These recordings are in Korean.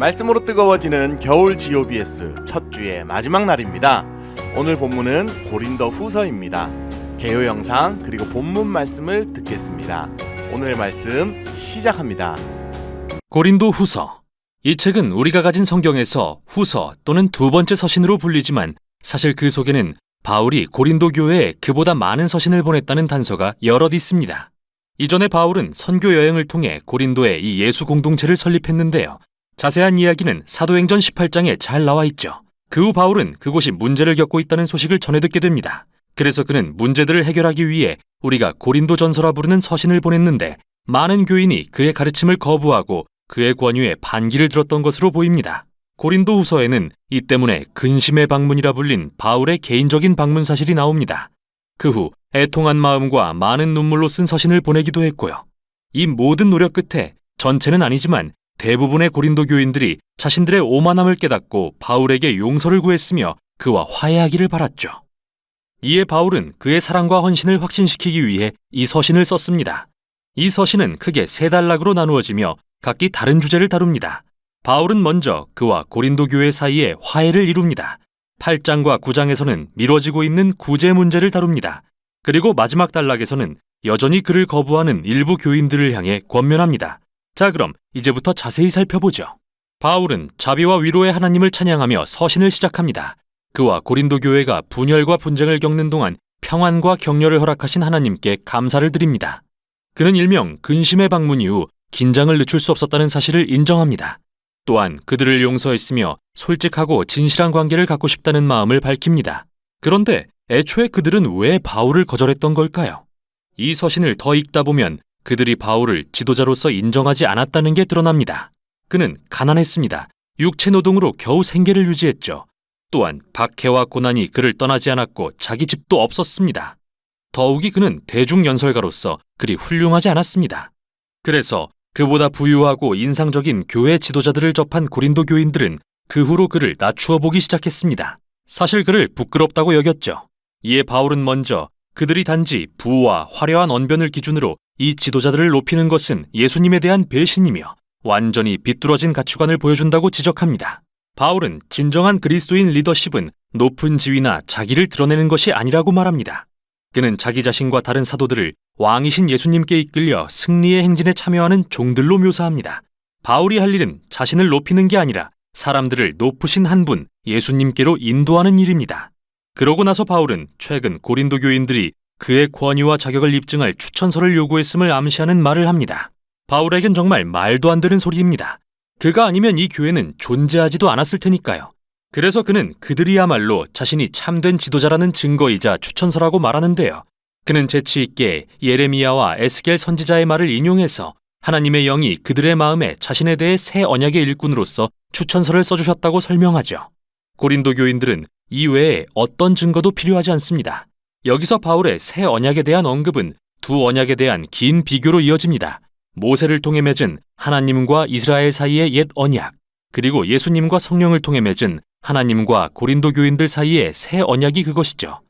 말씀으로 뜨거워지는 겨울 GOBS 첫 주의 마지막 날입니다. 오늘 본문은 고린도 후서입니다. 개요 영상 그리고 본문 말씀을 듣겠습니다. 오늘의 말씀 시작합니다. 고린도 후서. 이 책은 우리가 가진 성경에서 후서 또는 두 번째 서신으로 불리지만 사실 그 속에는 바울이 고린도 교회에 그보다 많은 서신을 보냈다는 단서가 여럿 있습니다. 이전에 바울은 선교 여행을 통해 고린도에 이 예수 공동체를 설립했는데요. 자세한 이야기는 사도행전 18장에 잘 나와 있죠. 그 후 바울은 그곳이 문제를 겪고 있다는 소식을 전해 듣게 됩니다. 그래서 그는 문제들을 해결하기 위해 우리가 고린도 전서라 부르는 서신을 보냈는데 많은 교인이 그의 가르침을 거부하고 그의 권유에 반기를 들었던 것으로 보입니다. 고린도 후서에는 이 때문에 근심의 방문이라 불린 바울의 개인적인 방문 사실이 나옵니다. 그 후 애통한 마음과 많은 눈물로 쓴 서신을 보내기도 했고요. 이 모든 노력 끝에 전체는 아니지만 대부분의 고린도 교인들이 자신들의 오만함을 깨닫고 바울에게 용서를 구했으며 그와 화해하기를 바랐죠. 이에 바울은 그의 사랑과 헌신을 확신시키기 위해 이 서신을 썼습니다. 이 서신은 크게 세 단락으로 나누어지며 각기 다른 주제를 다룹니다. 바울은 먼저 그와 고린도 교회 사이에 화해를 이룹니다. 8장과 9장에서는 미뤄지고 있는 구제 문제를 다룹니다. 그리고 마지막 단락에서는 여전히 그를 거부하는 일부 교인들을 향해 권면합니다. 자, 그럼 이제부터 자세히 살펴보죠. 바울은 자비와 위로의 하나님을 찬양하며 서신을 시작합니다. 그와 고린도 교회가 분열과 분쟁을 겪는 동안 평안과 격려를 허락하신 하나님께 감사를 드립니다. 그는 일명 근심의 방문 이후 긴장을 늦출 수 없었다는 사실을 인정합니다. 또한 그들을 용서했으며 솔직하고 진실한 관계를 갖고 싶다는 마음을 밝힙니다. 그런데 애초에 그들은 왜 바울을 거절했던 걸까요? 이 서신을 더 읽다 보면 그들이 바울을 지도자로서 인정하지 않았다는 게 드러납니다. 그는 가난했습니다. 육체 노동으로 겨우 생계를 유지했죠. 또한 박해와 고난이 그를 떠나지 않았고 자기 집도 없었습니다. 더욱이 그는 대중연설가로서 그리 훌륭하지 않았습니다. 그래서 그보다 부유하고 인상적인 교회 지도자들을 접한 고린도 교인들은 그 후로 그를 낮추어 보기 시작했습니다. 사실 그를 부끄럽다고 여겼죠. 이에 바울은 먼저 그들이 단지 부와 화려한 언변을 기준으로 이 지도자들을 높이는 것은 예수님에 대한 배신이며 완전히 비뚤어진 가치관을 보여준다고 지적합니다. 바울은 진정한 그리스도인 리더십은 높은 지위나 자기를 드러내는 것이 아니라고 말합니다. 그는 자기 자신과 다른 사도들을 왕이신 예수님께 이끌려 승리의 행진에 참여하는 종들로 묘사합니다. 바울이 할 일은 자신을 높이는 게 아니라 사람들을 높으신 한 분 예수님께로 인도하는 일입니다. 그러고 나서 바울은 최근 고린도 교인들이 그의 권위와 자격을 입증할 추천서를 요구했음을 암시하는 말을 합니다. 바울에겐 정말 말도 안 되는 소리입니다. 그가 아니면 이 교회는 존재하지도 않았을 테니까요. 그래서 그는 그들이야말로 자신이 참된 지도자라는 증거이자 추천서라고 말하는데요. 그는 재치 있게 예레미야와 에스겔 선지자의 말을 인용해서 하나님의 영이 그들의 마음에 자신에 대해 새 언약의 일꾼으로서 추천서를 써주셨다고 설명하죠. 고린도 교인들은 이 외에 어떤 증거도 필요하지 않습니다. 여기서 바울의 새 언약에 대한 언급은 두 언약에 대한 긴 비교로 이어집니다. 모세를 통해 맺은 하나님과 이스라엘 사이의 옛 언약, 그리고 예수님과 성령을 통해 맺은 하나님과 고린도 교인들 사이의 새 언약이 그것이죠.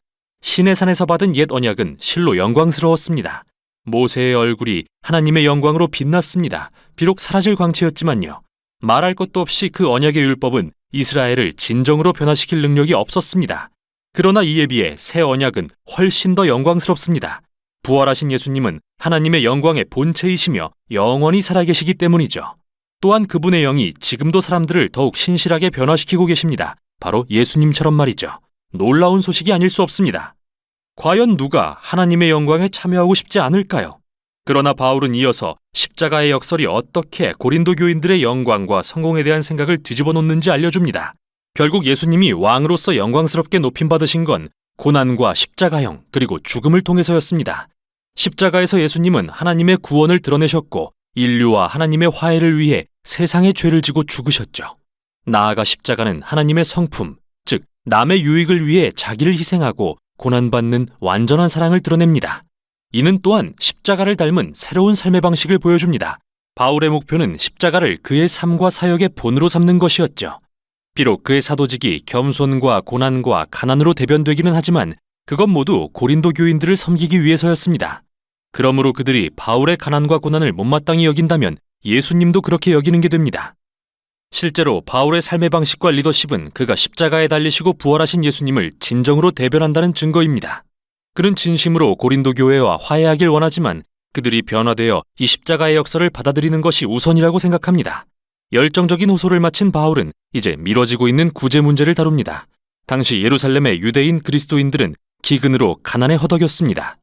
시내산에서 받은 옛 언약은 실로 영광스러웠습니다. 모세의 얼굴이 하나님의 영광으로 빛났습니다. 비록 사라질 광채였지만요. 말할 것도 없이 그 언약의 율법은 이스라엘을 진정으로 변화시킬 능력이 없었습니다. 그러나 이에 비해 새 언약은 훨씬 더 영광스럽습니다. 부활하신 예수님은 하나님의 영광의 본체이시며 영원히 살아계시기 때문이죠. 또한 그분의 영이 지금도 사람들을 더욱 신실하게 변화시키고 계십니다. 바로 예수님처럼 말이죠. 놀라운 소식이 아닐 수 없습니다. 과연 누가 하나님의 영광에 참여하고 싶지 않을까요? 그러나 바울은 이어서 십자가의 역설이 어떻게 고린도 교인들의 영광과 성공에 대한 생각을 뒤집어 놓는지 알려줍니다. 결국 예수님이 왕으로서 영광스럽게 높임받으신 건 고난과 십자가형 그리고 죽음을 통해서였습니다. 십자가에서 예수님은 하나님의 구원을 드러내셨고 인류와 하나님의 화해를 위해 세상의 죄를 지고 죽으셨죠. 나아가 십자가는 하나님의 성품, 즉 남의 유익을 위해 자기를 희생하고 고난받는 완전한 사랑을 드러냅니다. 이는 또한 십자가를 닮은 새로운 삶의 방식을 보여줍니다. 바울의 목표는 십자가를 그의 삶과 사역의 본으로 삼는 것이었죠. 비록 그의 사도직이 겸손과 고난과 가난으로 대변되기는 하지만 그것 모두 고린도 교인들을 섬기기 위해서였습니다. 그러므로 그들이 바울의 가난과 고난을 못마땅히 여긴다면 예수님도 그렇게 여기는 게 됩니다. 실제로 바울의 삶의 방식과 리더십은 그가 십자가에 달리시고 부활하신 예수님을 진정으로 대변한다는 증거입니다. 그는 진심으로 고린도 교회와 화해하길 원하지만 그들이 변화되어 이 십자가의 역사를 받아들이는 것이 우선이라고 생각합니다. 열정적인 호소를 마친 바울은 이제 미뤄지고 있는 구제 문제를 다룹니다. 당시 예루살렘의 유대인 그리스도인들은 기근으로 가난에 허덕였습니다.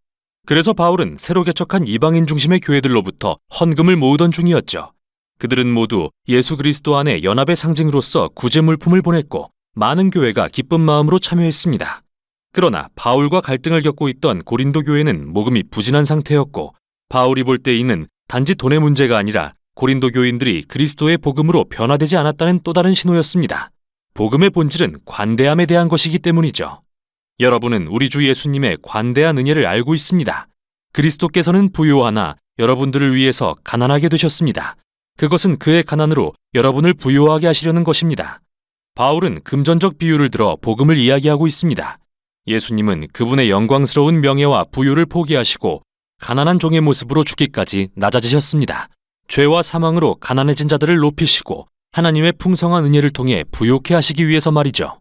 그래서 바울은 새로 개척한 이방인 중심의 교회들로부터 헌금을 모으던 중이었죠. 그들은 모두 예수 그리스도 안의 연합의 상징으로서 구제 물품을 보냈고 많은 교회가 기쁜 마음으로 참여했습니다. 그러나 바울과 갈등을 겪고 있던 고린도 교회는 모금이 부진한 상태였고 바울이 볼 때 이는 단지 돈의 문제가 아니라 고린도 교인들이 그리스도의 복음으로 변화되지 않았다는 또 다른 신호였습니다. 복음의 본질은 관대함에 대한 것이기 때문이죠. 여러분은 우리 주 예수님의 관대한 은혜를 알고 있습니다. 그리스도께서는 부요하나 여러분들을 위해서 가난하게 되셨습니다. 그것은 그의 가난으로 여러분을 부요하게 하시려는 것입니다. 바울은 금전적 비유를 들어 복음을 이야기하고 있습니다. 예수님은 그분의 영광스러운 명예와 부요를 포기하시고 가난한 종의 모습으로 죽기까지 낮아지셨습니다. 죄와 사망으로 가난해진 자들을 높이시고 하나님의 풍성한 은혜를 통해 부요케 하시기 위해서 말이죠.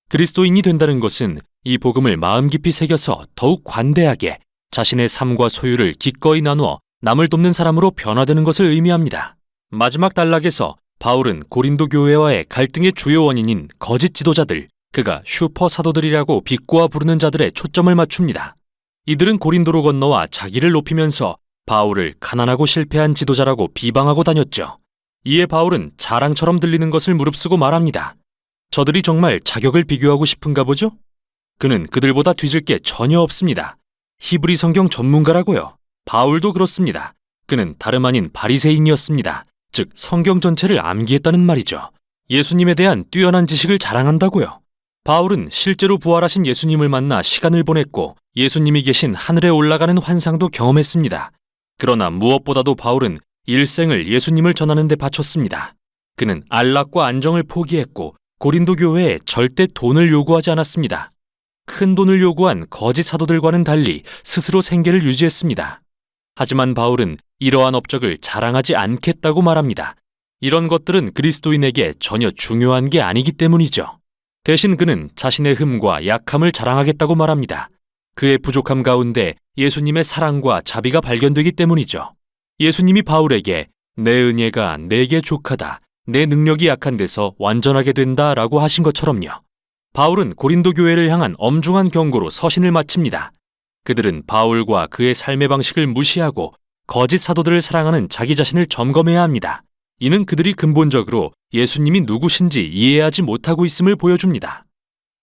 그리스도인이 된다는 것은 이 복음을 마음 깊이 새겨서 더욱 관대하게 자신의 삶과 소유를 기꺼이 나누어 남을 돕는 사람으로 변화되는 것을 의미합니다. 마지막 단락에서 바울은 고린도 교회와의 갈등의 주요 원인인 거짓 지도자들, 그가 슈퍼 사도들이라고 비꼬아 부르는 자들의 초점을 맞춥니다. 이들은 고린도로 건너와 자기를 높이면서 바울을 가난하고 실패한 지도자라고 비방하고 다녔죠. 이에 바울은 자랑처럼 들리는 것을 무릅쓰고 말합니다. 저들이 정말 자격을 비교하고 싶은가 보죠? 그는 그들보다 뒤질 게 전혀 없습니다. 히브리 성경 전문가라고요. 바울도 그렇습니다. 그는 다름 아닌 바리새인이었습니다. 즉 성경 전체를 암기했다는 말이죠. 예수님에 대한 뛰어난 지식을 자랑한다고요. 바울은 실제로 부활하신 예수님을 만나 시간을 보냈고 예수님이 계신 하늘에 올라가는 환상도 경험했습니다. 그러나 무엇보다도 바울은 일생을 예수님을 전하는 데 바쳤습니다. 그는 안락과 안정을 포기했고 고린도 교회에 절대 돈을 요구하지 않았습니다. 큰 돈을 요구한 거짓 사도들과는 달리 스스로 생계를 유지했습니다. 하지만 바울은 이러한 업적을 자랑하지 않겠다고 말합니다. 이런 것들은 그리스도인에게 전혀 중요한 게 아니기 때문이죠. 대신 그는 자신의 흠과 약함을 자랑하겠다고 말합니다. 그의 부족함 가운데 예수님의 사랑과 자비가 발견되기 때문이죠. 예수님이 바울에게 내 은혜가 내게 족하다, 내 능력이 약한 데서 완전하게 된다 라고 하신 것처럼요. 바울은 고린도 교회를 향한 엄중한 경고로 서신을 마칩니다. 그들은 바울과 그의 삶의 방식을 무시하고 거짓 사도들을 사랑하는 자기 자신을 점검해야 합니다. 이는 그들이 근본적으로 예수님이 누구신지 이해하지 못하고 있음을 보여줍니다.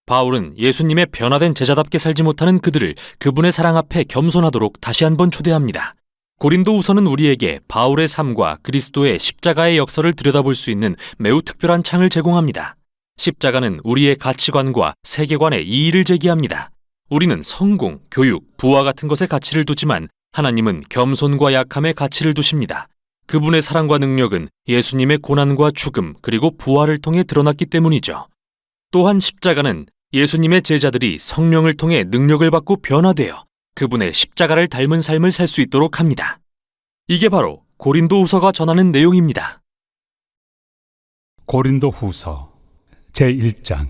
바울은 예수님의 변화된 제자답게 살지 못하는 그들을 그분의 사랑 앞에 겸손하도록 다시 한번 초대합니다. 고린도후서는 우리에게 바울의 삶과 그리스도의 십자가의 역사를 들여다볼 수 있는 매우 특별한 창을 제공합니다. 십자가는 우리의 가치관과 세계관에 이의를 제기합니다. 우리는 성공, 교육, 부와 같은 것에 가치를 두지만 하나님은 겸손과 약함에 가치를 두십니다. 그분의 사랑과 능력은 예수님의 고난과 죽음 그리고 부활을 통해 드러났기 때문이죠. 또한 십자가는 예수님의 제자들이 성령을 통해 능력을 받고 변화되어 그분의 십자가를 닮은 삶을 살 수 있도록 합니다. 이게 바로 고린도후서가 전하는 내용입니다. 고린도후서 제1장.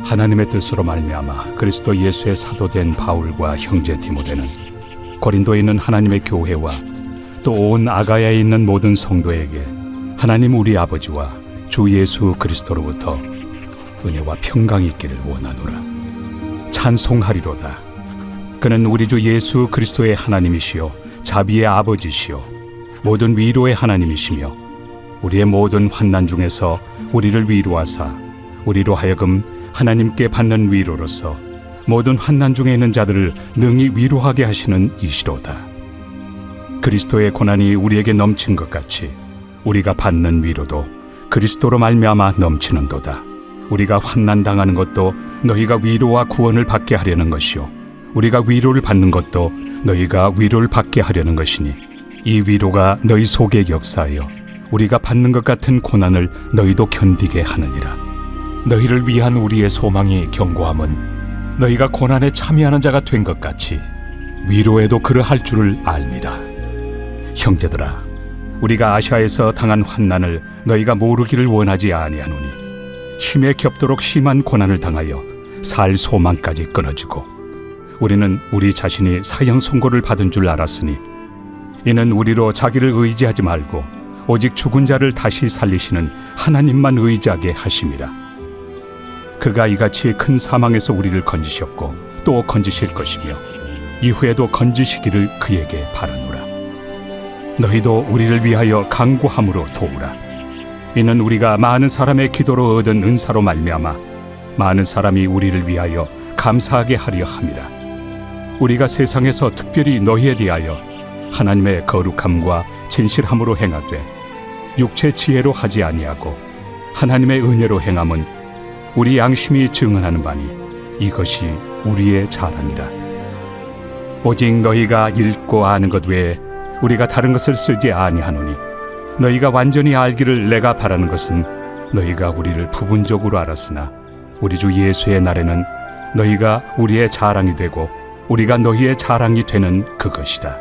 하나님의 뜻으로 말미암아 그리스도 예수의 사도된 바울과 형제 디모데는 고린도에 있는 하나님의 교회와 또 온 아가야에 있는 모든 성도에게 하나님 우리 아버지와 주 예수 그리스도로부터 은혜와 평강이 있기를 원하노라. 찬송하리로다. 그는 우리 주 예수 그리스도의 하나님이시요 자비의 아버지시요 모든 위로의 하나님이시며 우리의 모든 환난 중에서 우리를 위로하사 우리로 하여금 하나님께 받는 위로로서 모든 환난 중에 있는 자들을 능히 위로하게 하시는 이시로다. 그리스도의 고난이 우리에게 넘친 것 같이 우리가 받는 위로도 그리스도로 말미암아 넘치는도다. 우리가 환난 당하는 것도 너희가 위로와 구원을 받게 하려는 것이요 우리가 위로를 받는 것도 너희가 위로를 받게 하려는 것이니 이 위로가 너희 속에 역사하여 우리가 받는 것 같은 고난을 너희도 견디게 하느니라. 너희를 위한 우리의 소망이 견고함은 너희가 고난에 참여하는 자가 된 것 같이 위로에도 그러할 줄을 알미라. 형제들아, 우리가 아시아에서 당한 환난을 너희가 모르기를 원하지 아니하노니 힘에 겹도록 심한 고난을 당하여 살 소망까지 끊어지고 우리는 우리 자신이 사형 선고를 받은 줄 알았으니 이는 우리로 자기를 의지하지 말고 오직 죽은 자를 다시 살리시는 하나님만 의지하게 하심이라. 그가 이같이 큰 사망에서 우리를 건지셨고 또 건지실 것이며 이후에도 건지시기를 그에게 바라노라. 너희도 우리를 위하여 간구함으로 도우라. 이는 우리가 많은 사람의 기도로 얻은 은사로 말미암아 많은 사람이 우리를 위하여 감사하게 하려 함이라. 우리가 세상에서 특별히 너희에 대하여 하나님의 거룩함과 진실함으로 행하되 육체 지혜로 하지 아니하고 하나님의 은혜로 행함은 우리 양심이 증언하는 바니 이것이 우리의 자랑이라. 오직 너희가 읽고 아는 것 외에 우리가 다른 것을 쓰지 아니하노니 너희가 완전히 알기를 내가 바라는 것은 너희가 우리를 부분적으로 알았으나 우리 주 예수의 날에는 너희가 우리의 자랑이 되고 우리가 너희의 자랑이 되는 그것이라.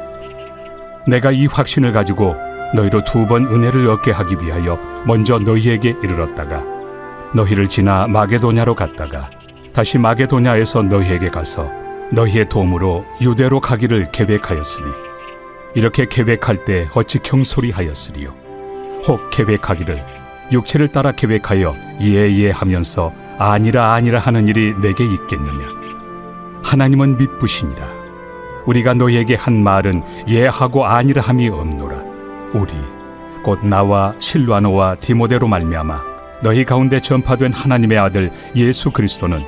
내가 이 확신을 가지고 너희로 2번 은혜를 얻게 하기 위하여 먼저 너희에게 이르렀다가 너희를 지나 마게도냐로 갔다가 다시 마게도냐에서 너희에게 가서 너희의 도움으로 유대로 가기를 계획하였으니 이렇게 계획할 때 어찌 경솔이하였으리요. 혹 계획하기를 육체를 따라 계획하여 예하면서 아니라 하는 일이 내게 있겠느냐. 하나님은 미쁘시니라. 우리가 너희에게 한 말은 예하고 아니라 함이 없노라. 우리 곧 나와 실와노와 디모데로 말미암아 너희 가운데 전파된 하나님의 아들 예수 그리스도는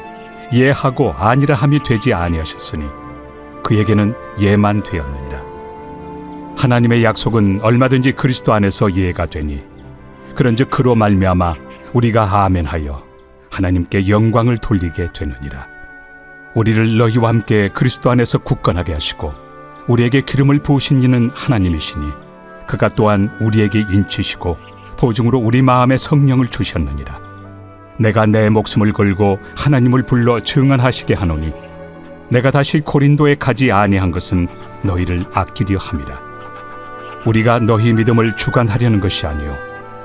예하고 아니라 함이 되지 아니하셨으니 그에게는 예만 되었느니라. 하나님의 약속은 얼마든지 그리스도 안에서 예가 되니 그런즉 그로 말미암아 우리가 아멘하여 하나님께 영광을 돌리게 되느니라. 우리를 너희와 함께 그리스도 안에서 굳건하게 하시고 우리에게 기름을 부으신 이는 하나님이시니 그가 또한 우리에게 인치시고 보증으로 우리 마음에 성령을 주셨느니라. 내가 내 목숨을 걸고 하나님을 불러 증언하시게 하노니 내가 다시 고린도에 가지 아니한 것은 너희를 아끼려 함이라. 우리가 너희 믿음을 주관하려는 것이 아니요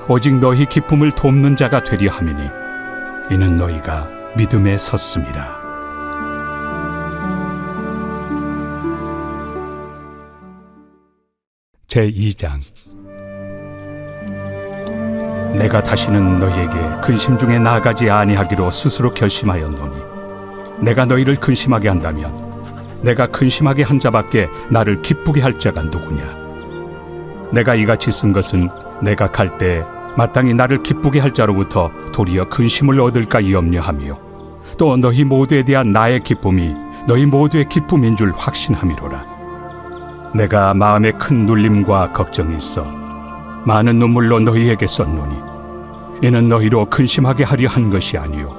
오직 너희 기쁨을 돕는 자가 되려 함이니 이는 너희가 믿음에 섰음이라. 제2장. 내가 다시는 너희에게 근심 중에 나아가지 아니하기로 스스로 결심하였노니 내가 너희를 근심하게 한다면 내가 근심하게 한 자밖에 나를 기쁘게 할 자가 누구냐. 내가 이같이 쓴 것은 내가 갈 때 마땅히 나를 기쁘게 할 자로부터 도리어 근심을 얻을까 염려하며 또 너희 모두에 대한 나의 기쁨이 너희 모두의 기쁨인 줄 확신함이로라. 내가 마음에 큰 눌림과 걱정이 있어 많은 눈물로 너희에게 썼노니 이는 너희로 근심하게 하려 한 것이 아니요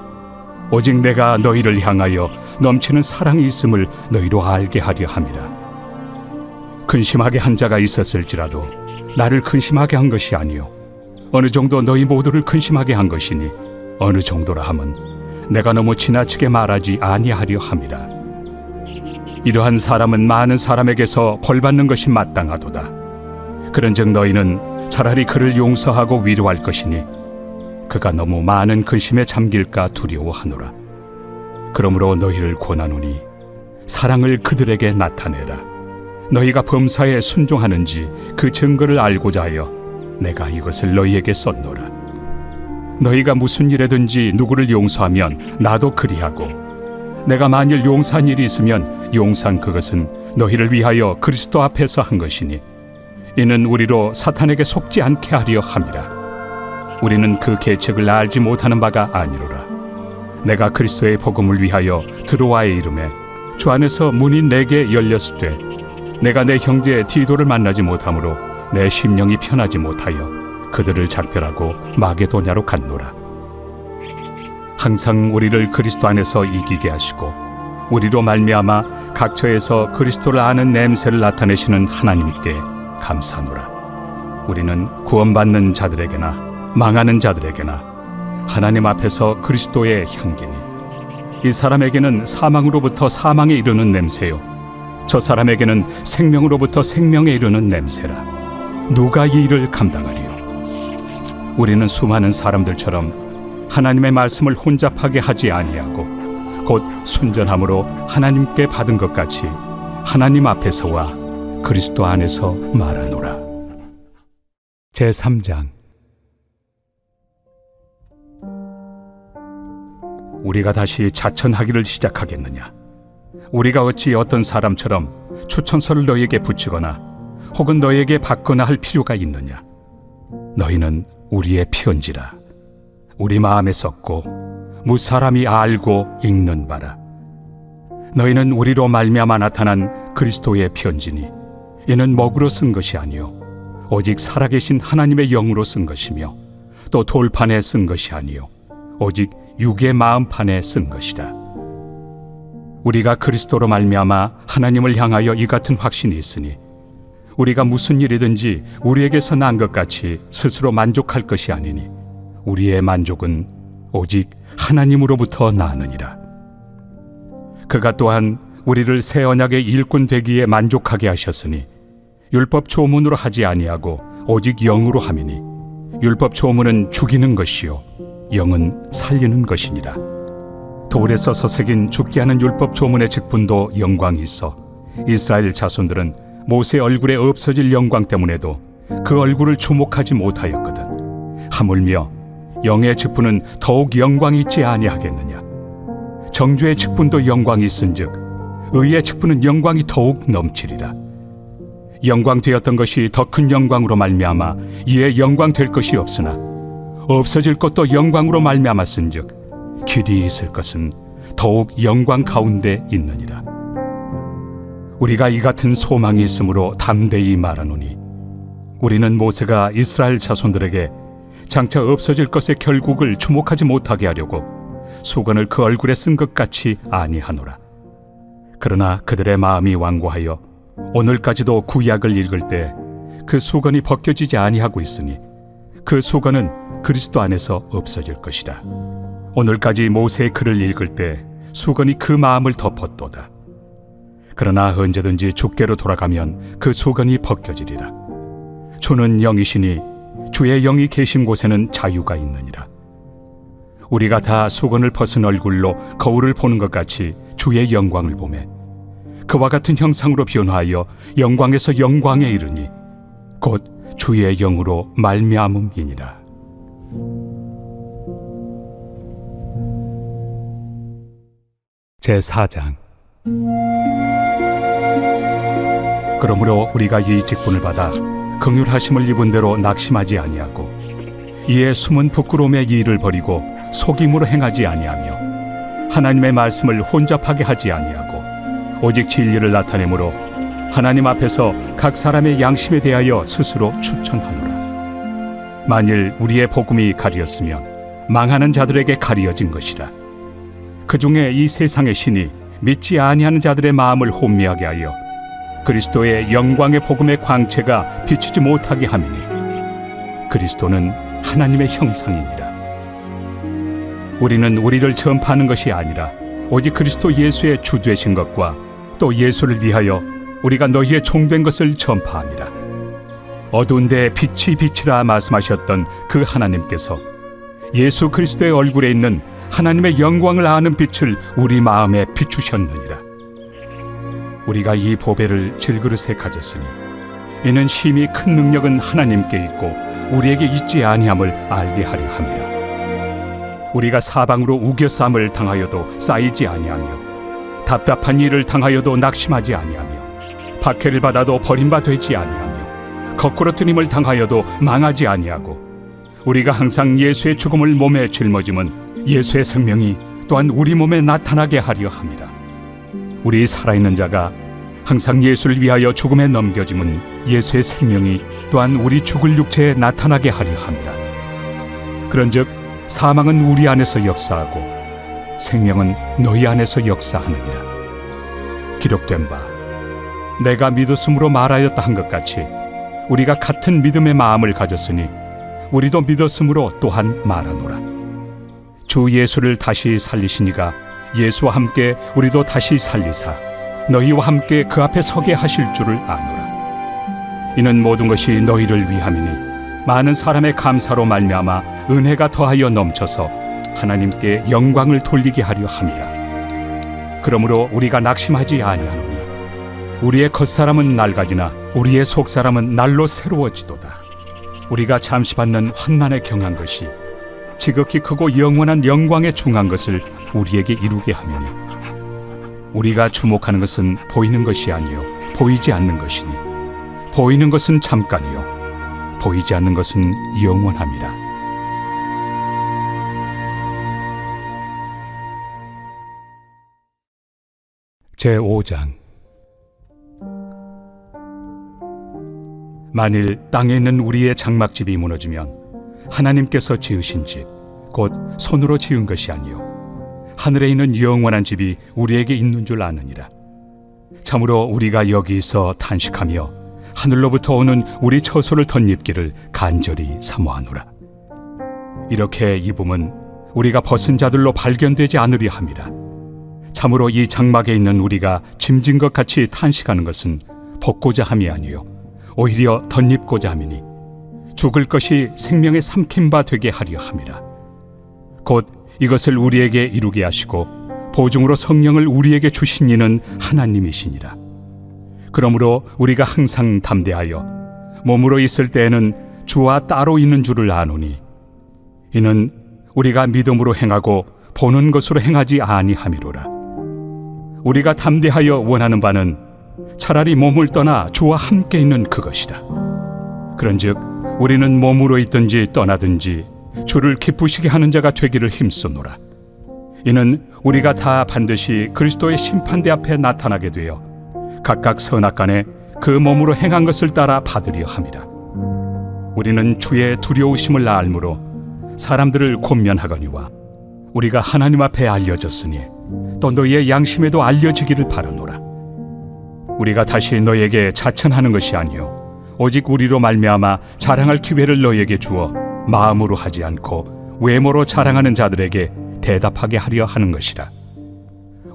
오직 내가 너희를 향하여 넘치는 사랑이 있음을 너희로 알게 하려 함이라. 근심하게 한 자가 있었을지라도 나를 근심하게 한 것이 아니요 어느 정도 너희 모두를 근심하게 한 것이니 어느 정도라 함은 내가 너무 지나치게 말하지 아니하려 함이라. 이러한 사람은 많은 사람에게서 벌받는 것이 마땅하도다. 그런즉 너희는 차라리 그를 용서하고 위로할 것이니 그가 너무 많은 근심에 잠길까 두려워하노라. 그러므로 너희를 권하노니 사랑을 그들에게 나타내라. 너희가 범사에 순종하는지 그 증거를 알고자 하여 내가 이것을 너희에게 썼노라. 너희가 무슨 일에든지 누구를 용서하면 나도 그리하고 내가 만일 용서한 일이 있으면 용서한 그것은 너희를 위하여 그리스도 앞에서 한 것이니 이는 우리로 사탄에게 속지 않게 하려 함이라. 우리는 그 계책을 알지 못하는 바가 아니로라. 내가 그리스도의 복음을 위하여 드로아에 이름에 주 안에서 문이 내게 열렸을 때 내가 내 형제 디도를 만나지 못하므로 내 심령이 편하지 못하여 그들을 작별하고 마게도냐로 갔노라. 항상 우리를 그리스도 안에서 이기게 하시고 우리로 말미암아 각처에서 그리스도를 아는 냄새를 나타내시는 하나님께 감사하노라. 우리는 구원받는 자들에게나 망하는 자들에게나 하나님 앞에서 그리스도의 향기니 이 사람에게는 사망으로부터 사망에 이르는 냄새요 저 사람에게는 생명으로부터 생명에 이르는 냄새라. 누가 이 일을 감당하리요? 우리는 수많은 사람들처럼 하나님의 말씀을 혼잡하게 하지 아니하고 곧 순전함으로 하나님께 받은 것 같이 하나님 앞에서와 그리스도 안에서 말하노라. 제3장. 우리가 다시 자천하기를 시작하겠느냐? 우리가 어찌 어떤 사람처럼 추천서를 너에게 붙이거나 혹은 너에게 받거나 할 필요가 있느냐? 너희는 우리의 편지라. 우리 마음에 썼고 무사람이 알고 읽는 바라. 너희는 우리로 말미암아 나타난 그리스도의 편지니 이는 먹으로 쓴 것이 아니요 오직 살아계신 하나님의 영으로 쓴 것이며 또 돌판에 쓴 것이 아니요 오직 육의 마음판에 쓴 것이라. 우리가 그리스도로 말미암아 하나님을 향하여 이 같은 확신이 있으니 우리가 무슨 일이든지 우리에게서 난 것 같이 스스로 만족할 것이 아니니 우리의 만족은 오직 하나님으로부터 나느니라. 그가 또한 우리를 새 언약의 일꾼 되기에 만족하게 하셨으니 율법 조문으로 하지 아니하고 오직 영으로 함이니 율법 조문은 죽이는 것이요 영은 살리는 것이니라. 돌에 써서 새긴 죽게 하는 율법 조문의 직분도 영광이 있어 이스라엘 자손들은 모세 얼굴에 없어질 영광 때문에도 그 얼굴을 주목하지 못하였거든. 하물며 영의 직분은 더욱 영광이 있지 아니하겠느냐? 정죄의 직분도 영광이 있은즉 의의 직분은 영광이 더욱 넘치리라. 영광 되었던 것이 더 큰 영광으로 말미암아 이에 영광 될 것이 없으나 없어질 것도 영광으로 말미암았은즉 길이 있을 것은 더욱 영광 가운데 있느니라. 우리가 이 같은 소망이 있으므로 담대히 말하노니 우리는 모세가 이스라엘 자손들에게 장차 없어질 것의 결국을 주목하지 못하게 하려고 수건을 그 얼굴에 쓴 것 같이 아니하노라. 그러나 그들의 마음이 완고하여 오늘까지도 구약을 읽을 때 그 수건이 벗겨지지 아니하고 있으니 그 수건은 그리스도 안에서 없어질 것이라. 오늘까지 모세의 글을 읽을 때 수건이 그 마음을 덮었도다. 그러나 언제든지 주께로 돌아가면 그 수건이 벗겨지리라. 주는 영이시니 주의 영이 계신 곳에는 자유가 있느니라. 우리가 다 수건을 벗은 얼굴로 거울을 보는 것 같이 주의 영광을 보매 그와 같은 형상으로 변화하여 영광에서 영광에 이르니 곧 주의 영으로 말미암음이니라. 제4장. 그러므로 우리가 이 직분을 받아 긍휼하심을 입은 대로 낙심하지 아니하고 이에 숨은 부끄러움의 일을 버리고 속임으로 행하지 아니하며 하나님의 말씀을 혼잡하게 하지 아니하고 오직 진리를 나타내므로 하나님 앞에서 각 사람의 양심에 대하여 스스로 추천하노라. 만일 우리의 복음이 가리었으면 망하는 자들에게 가리어진 것이라. 그 중에 이 세상의 신이 믿지 아니하는 자들의 마음을 혼미하게 하여 그리스도의 영광의 복음의 광채가 비치지 못하게 함이니 그리스도는 하나님의 형상이니라. 우리는 우리를 전파하는 것이 아니라 오직 그리스도 예수의 주 되신 것과 또 예수를 위하여 우리가 너희의 종된 것을 전파함이라. 어두운 데 빛이 빛이라 말씀하셨던 그 하나님께서 예수 그리스도의 얼굴에 있는 하나님의 영광을 아는 빛을 우리 마음에 비추셨느니라. 우리가 이 보배를 질그릇에 가졌으니 이는 심히 큰 능력은 하나님께 있고 우리에게 있지 아니함을 알게 하려 함이라. 우리가 사방으로 우겨쌈을 당하여도 쌓이지 아니하며 답답한 일을 당하여도 낙심하지 아니하며 박해를 받아도 버림바 되지 아니하며 거꾸로 뜨님을 당하여도 망하지 아니하고 우리가 항상 예수의 죽음을 몸에 짊어짐은 예수의 생명이 또한 우리 몸에 나타나게 하려 함이라. 우리 살아있는 자가 항상 예수를 위하여 죽음에 넘겨짐은 예수의 생명이 또한 우리 죽을 육체에 나타나게 하려 함이라. 그런즉 사망은 우리 안에서 역사하고 생명은 너희 안에서 역사하느니라. 기록된 바 내가 믿었으므로 말하였다 한 것 같이 우리가 같은 믿음의 마음을 가졌으니 우리도 믿었으므로 또한 말하노라. 주 예수를 다시 살리시니가 예수와 함께 우리도 다시 살리사 너희와 함께 그 앞에 서게 하실 줄을 아노라. 이는 모든 것이 너희를 위함이니 많은 사람의 감사로 말미암아 은혜가 더하여 넘쳐서 하나님께 영광을 돌리게 하려 함이라. 그러므로 우리가 낙심하지 아니하노니 우리의 겉사람은 낡아지나 우리의 속사람은 날로 새로워지도다. 우리가 잠시 받는 환난에 경한 것이 지극히 크고 영원한 영광에 중한 것을 우리에게 이루게 하매니 우리가 주목하는 것은 보이는 것이 아니요 보이지 않는 것이니 보이는 것은 잠깐이요 보이지 않는 것은 영원함이라. 제5장. 만일 땅에 있는 우리의 장막집이 무너지면 하나님께서 지으신 집 곧 손으로 지은 것이 아니요 하늘에 있는 영원한 집이 우리에게 있는 줄 아느니라. 참으로 우리가 여기서 탄식하며 하늘로부터 오는 우리 처소를 덧입기를 간절히 사모하노라. 이렇게 입음은 우리가 벗은 자들로 발견되지 않으려 함이라. 참으로 이 장막에 있는 우리가 짐진 것 같이 탄식하는 것은 벗고자 함이 아니요 오히려 덧입고자 함이니 죽을 것이 생명의 삼킨 바 되게 하려 함이라. 곧 이것을 우리에게 이루게 하시고 보증으로 성령을 우리에게 주신 이는 하나님이시니라. 그러므로 우리가 항상 담대하여 몸으로 있을 때에는 주와 따로 있는 줄을 아노니 이는 우리가 믿음으로 행하고 보는 것으로 행하지 아니함이로라. 우리가 담대하여 원하는 바는 차라리 몸을 떠나 주와 함께 있는 그것이라. 그런즉 우리는 몸으로 있든지 떠나든지 주를 기쁘시게 하는 자가 되기를 힘쓰노라. 이는 우리가 다 반드시 그리스도의 심판대 앞에 나타나게 되어 각각 선악간에 그 몸으로 행한 것을 따라 받으려 함이라. 우리는 주의 두려우심을 알므로 사람들을 권면하거니와 우리가 하나님 앞에 알려졌으니 또 너희의 양심에도 알려지기를 바라노라. 우리가 다시 너희에게 자천하는 것이 아니요 오직 우리로 말미암아 자랑할 기회를 너희에게 주어 마음으로 하지 않고 외모로 자랑하는 자들에게 대답하게 하려 하는 것이라.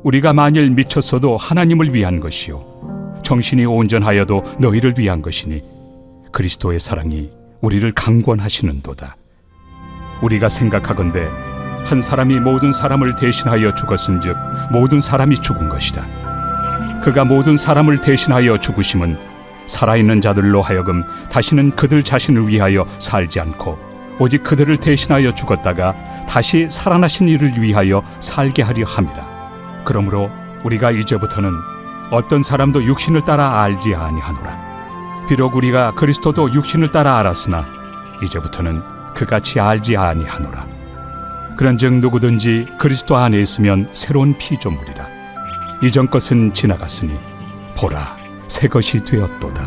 우리가 만일 미쳤어도 하나님을 위한 것이요 정신이 온전하여도 너희를 위한 것이니 그리스도의 사랑이 우리를 강권하시는도다. 우리가 생각하건대 한 사람이 모든 사람을 대신하여 죽었은즉 모든 사람이 죽은 것이라. 그가 모든 사람을 대신하여 죽으심은 살아있는 자들로 하여금 다시는 그들 자신을 위하여 살지 않고 오직 그들을 대신하여 죽었다가 다시 살아나신 이를 위하여 살게 하려 함이라. 그러므로 우리가 이제부터는 어떤 사람도 육신을 따라 알지 아니하노라. 비록 우리가 그리스도도 육신을 따라 알았으나 이제부터는 그같이 알지 아니하노라. 그런즉 누구든지 그리스도 안에 있으면 새로운 피조물이라. 이전 것은 지나갔으니 보라 새 것이 되었도다.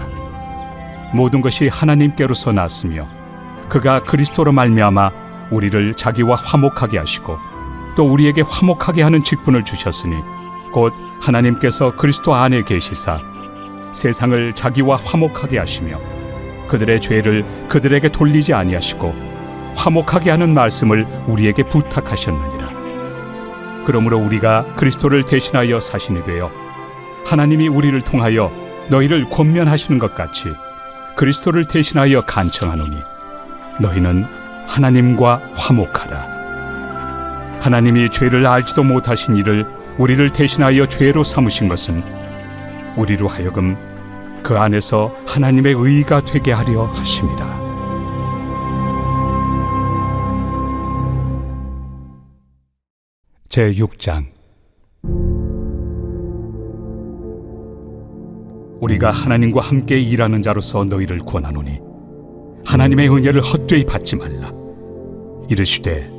모든 것이 하나님께로서 났으며 그가 그리스도로 말미암아 우리를 자기와 화목하게 하시고 또 우리에게 화목하게 하는 직분을 주셨으니 곧 하나님께서 그리스도 안에 계시사 세상을 자기와 화목하게 하시며 그들의 죄를 그들에게 돌리지 아니하시고 화목하게 하는 말씀을 우리에게 부탁하셨느니라. 그러므로 우리가 그리스도를 대신하여 사신이 되어 하나님이 우리를 통하여 너희를 권면하시는 것 같이 그리스도를 대신하여 간청하노니 너희는 하나님과 화목하라. 하나님이 죄를 알지도 못하신 이를 우리를 대신하여 죄로 삼으신 것은 우리로 하여금 그 안에서 하나님의 의가 되게 하려 하심이라. 제6장. 우리가 하나님과 함께 일하는 자로서 너희를 권하노니 하나님의 은혜를 헛되이 받지 말라. 이르시되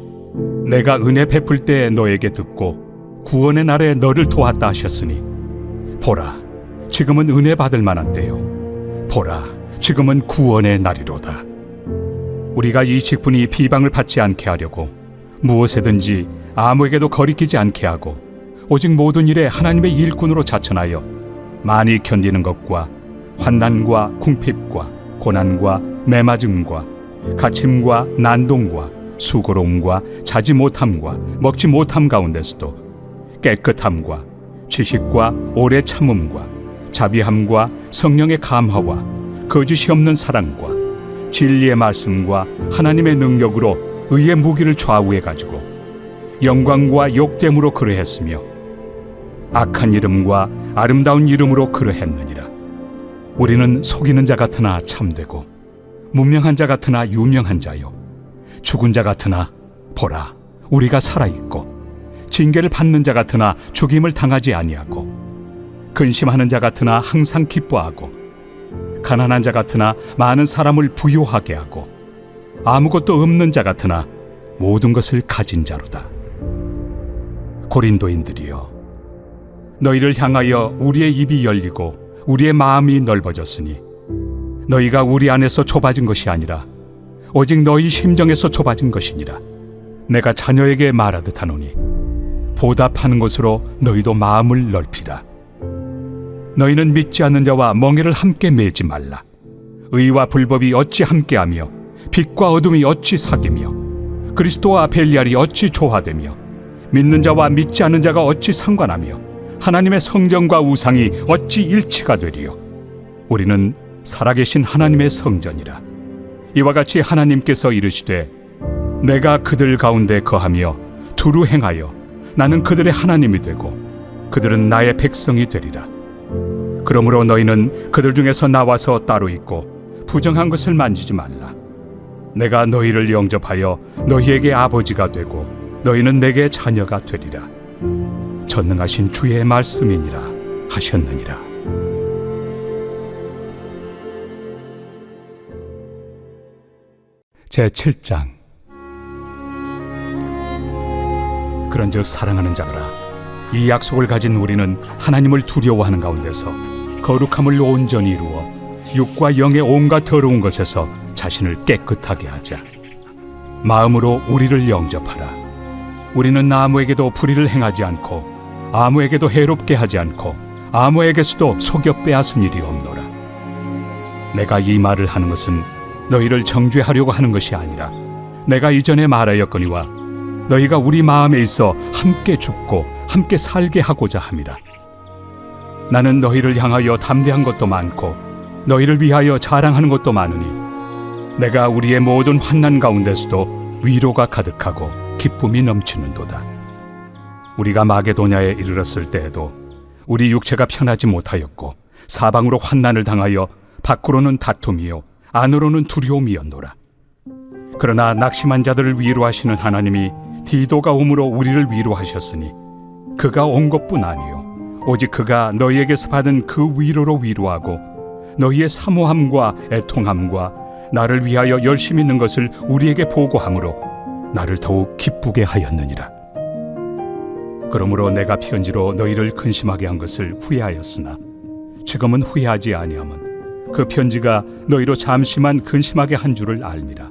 내가 은혜 베풀 때 너에게 듣고 구원의 날에 너를 도왔다 하셨으니 보라 지금은 은혜 받을 만한 때요 보라 지금은 구원의 날이로다. 우리가 이 직분이 비방을 받지 않게 하려고 무엇에든지 아무에게도 거리끼지 않게 하고 오직 모든 일에 하나님의 일꾼으로 자천하여 많이 견디는 것과 환난과 궁핍과 고난과 매맞음과 갇힘과 난동과 수고로움과 자지 못함과 먹지 못함 가운데서도 깨끗함과 지식과 오래 참음과 자비함과 성령의 감화와 거짓이 없는 사랑과 진리의 말씀과 하나님의 능력으로 의의 무기를 좌우해 가지고 영광과 욕됨으로 그러했으며 악한 이름과 아름다운 이름으로 그러했느니라. 우리는 속이는 자 같으나 참되고 무명한 자 같으나 유명한 자요 죽은 자 같으나 보라 우리가 살아있고 징계를 받는 자 같으나 죽임을 당하지 아니하고 근심하는 자 같으나 항상 기뻐하고 가난한 자 같으나 많은 사람을 부유하게 하고 아무것도 없는 자 같으나 모든 것을 가진 자로다. 고린도인들이여, 너희를 향하여 우리의 입이 열리고 우리의 마음이 넓어졌으니 너희가 우리 안에서 좁아진 것이 아니라 오직 너희 심정에서 좁아진 것이니라. 내가 자녀에게 말하듯 하노니 보답하는 것으로 너희도 마음을 넓히라. 너희는 믿지 않는 자와 멍에를 함께 매지 말라. 의와 불법이 어찌 함께하며 빛과 어둠이 어찌 사귀며 그리스도와 벨리알이 어찌 조화되며 믿는 자와 믿지 않는 자가 어찌 상관하며 하나님의 성전과 우상이 어찌 일치가 되리요. 우리는 살아계신 하나님의 성전이라. 이와 같이 하나님께서 이르시되 내가 그들 가운데 거하며 두루 행하여 나는 그들의 하나님이 되고 그들은 나의 백성이 되리라. 그러므로 너희는 그들 중에서 나와서 따로 있고 부정한 것을 만지지 말라. 내가 너희를 영접하여 너희에게 아버지가 되고 너희는 내게 자녀가 되리라. 전능하신 주의 말씀이니라 하셨느니라. 제7장. 그런즉 사랑하는 자들아, 이 약속을 가진 우리는 하나님을 두려워하는 가운데서 거룩함을 온전히 이루어 육과 영의 온갖 더러운 것에서 자신을 깨끗하게 하자. 마음으로 우리를 영접하라. 우리는 아무에게도 불의를 행하지 않고 아무에게도 해롭게 하지 않고 아무에게서도 속여 빼앗은 일이 없노라. 내가 이 말을 하는 것은 너희를 정죄하려고 하는 것이 아니라 내가 이전에 말하였거니와 너희가 우리 마음에 있어 함께 죽고 함께 살게 하고자 함이라. 나는 너희를 향하여 담대한 것도 많고 너희를 위하여 자랑하는 것도 많으니 내가 우리의 모든 환난 가운데서도 위로가 가득하고 기쁨이 넘치는도다. 우리가 마게도냐에 이르렀을 때에도 우리 육체가 편하지 못하였고 사방으로 환난을 당하여 밖으로는 다툼이요 안으로는 두려움이었노라. 그러나 낙심한 자들을 위로하시는 하나님이 디도가 오므로 우리를 위로하셨으니 그가 온 것뿐 아니요 오직 그가 너희에게서 받은 그 위로로 위로하고 너희의 사모함과 애통함과 나를 위하여 열심히 있는 것을 우리에게 보고함으로 나를 더욱 기쁘게 하였느니라. 그러므로 내가 편지로 너희를 근심하게 한 것을 후회하였으나 지금은 후회하지 아니함은 그 편지가 너희로 잠시만 근심하게 한 줄을 알미라.